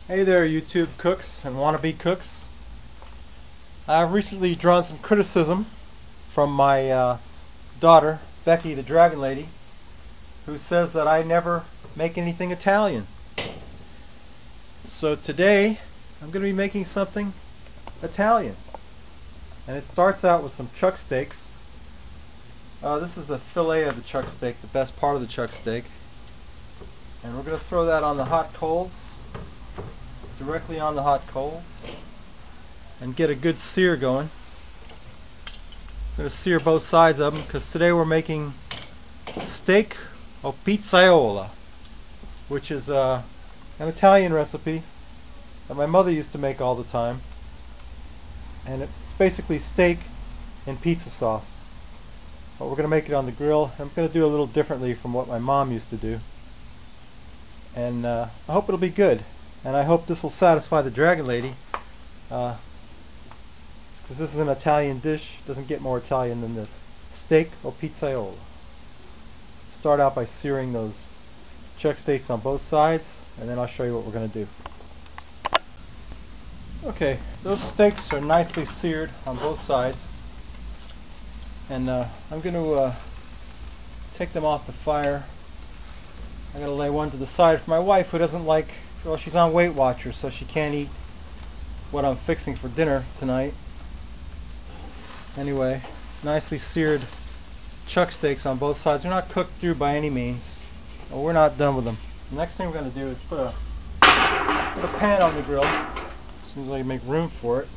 Hey there, YouTube cooks and wannabe cooks. I've recently drawn some criticism from my daughter, Becky the Dragon Lady, who says that I never make anything Italian. So today, I'm going to be making something Italian. And it starts out with some chuck steaks. This is the fillet of the chuck steak, the best part of the chuck steak. And we're going to throw that on the hot coals. Directly on the hot coals and get a good sear going. I'm going to sear both sides of them because today we're making steak o pizzaiola, which is an Italian recipe that my mother used to make all the time, and it's basically steak and pizza sauce, but we're going to make it on the grill. I'm going to do it a little differently from what my mom used to do, and I hope it'll be good. And I hope this will satisfy the Dragon Lady, because this is an Italian dish. It doesn't get more Italian than this. Steak o pizzaiola. Start out by searing those chuck steaks on both sides, and then I'll show you what we're going to do. Okay, those steaks are nicely seared on both sides, and I'm going to take them off the fire. I'm going to lay one to the side for my wife, who doesn't like, well, she's on Weight Watchers, so she can't eat what I'm fixing for dinner tonight. Anyway, nicely seared chuck steaks on both sides. They're not cooked through by any means. Well, we're not done with them. The next thing we're going to do is put a pan on the grill, as soon as I make room for it.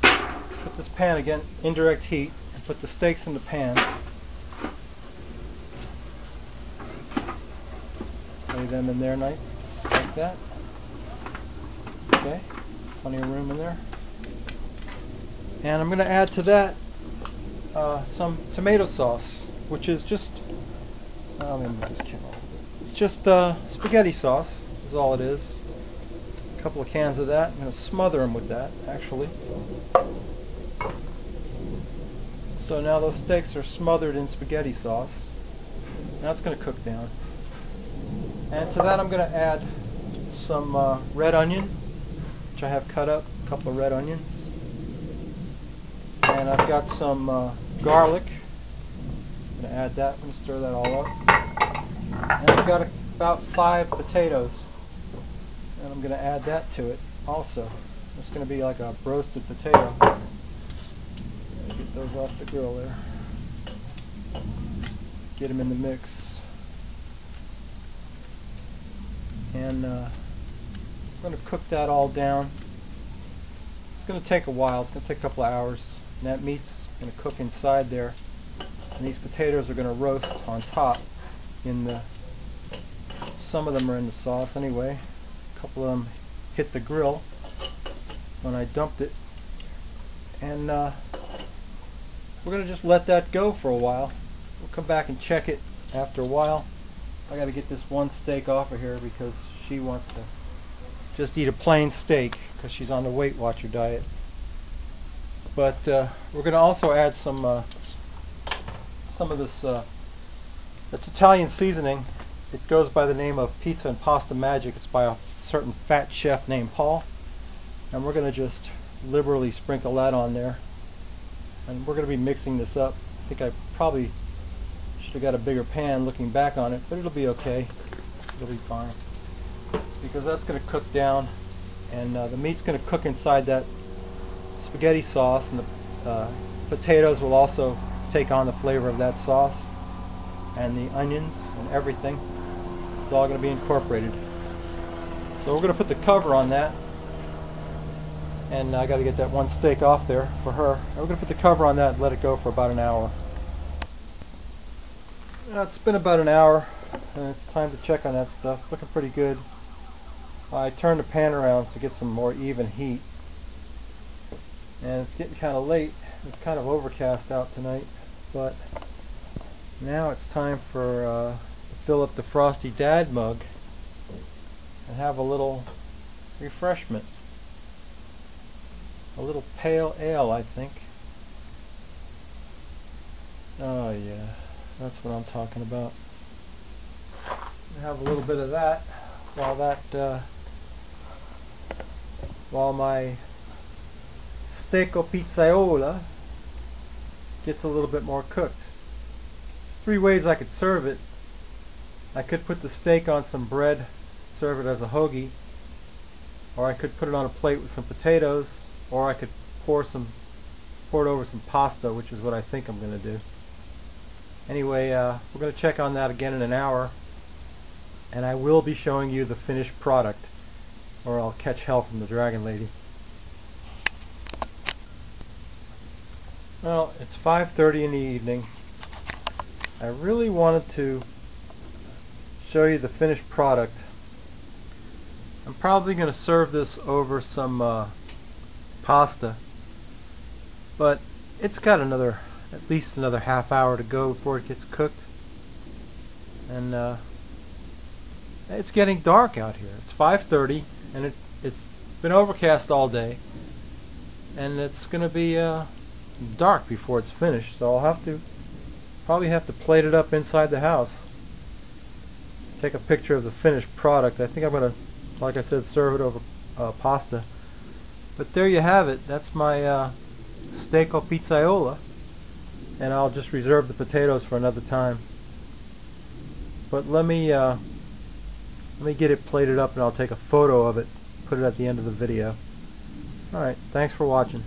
Put this pan, again, indirect heat, and put the steaks in the pan. Lay them in there nice, like that. Okay, plenty of room in there. And I'm going to add to that some tomato sauce, which is just, let me move this camera. It's just spaghetti sauce, is all it is. A couple of cans of that. I'm going to smother them with that, actually. So now those steaks are smothered in spaghetti sauce. Now it's going to cook down. And to that I'm going to add some red onion, which I have cut up, a couple of red onions. And I've got some garlic. I'm going to add that. I'm going to stir that all up. And I've got about 5 potatoes. And I'm going to add that to it also. It's going to be like a roasted potato. Get those off the grill there. Get them in the mix. And I'm going to cook that all down. It's going to take a while. It's going to take a couple of hours. And that meat's going to cook inside there. And these potatoes are going to roast on top. Some of them are in the sauce anyway. A couple of them hit the grill when I dumped it. And we're going to just let that go for a while. We'll come back and check it after a while. I got to get this one steak off of here because she wants to just eat a plain steak because she's on the Weight Watcher diet. But we're going to also add some of this. It's Italian seasoning. It goes by the name of Pizza and Pasta Magic. It's by a certain fat chef named Paul, and we're going to just liberally sprinkle that on there. And we're going to be mixing this up. I think I probably should have got a bigger pan looking back on it, but it'll be okay. It'll be fine. Because that's going to cook down, and the meat's going to cook inside that spaghetti sauce, and the potatoes will also take on the flavor of that sauce, and the onions and everything. It's all going to be incorporated. So we're going to put the cover on that, and I got to get that one steak off there for her. And we're going to put the cover on that and let it go for about an hour. It's been about an hour, and it's time to check on that stuff. Looking pretty good. I turned the pan around to get some more even heat. And it's getting kind of late. It's kind of overcast out tonight, but now it's time for to fill up the Frosty Dad mug and have a little refreshment. A little pale ale, I think. Oh yeah. That's what I'm talking about. Have a little bit of that while that while my steak o pizzaiola gets a little bit more cooked. There's three ways I could serve it. I could put the steak on some bread, serve it as a hoagie, or I could put it on a plate with some potatoes, or I could pour it over some pasta, which is what I think I'm going to do. Anyway, we're going to check on that again in an hour, and I will be showing you the finished product, or I'll catch hell from the Dragon Lady. Well, it's 5:30 in the evening. I really wanted to show you the finished product. I'm probably going to serve this over some pasta, but it's got at least another half hour to go before it gets cooked, and it's getting dark out here. It's 5:30, and it's been overcast all day, and it's going to be dark before it's finished, so I'll probably have to plate it up inside the house, take a picture of the finished product. I think I'm going to, like I said, serve it over pasta. But there you have it. That's my steak o pizzaiola, and I'll just reserve the potatoes for another time. But let me get it plated up, and I'll take a photo of it, put it at the end of the video. Alright, thanks for watching.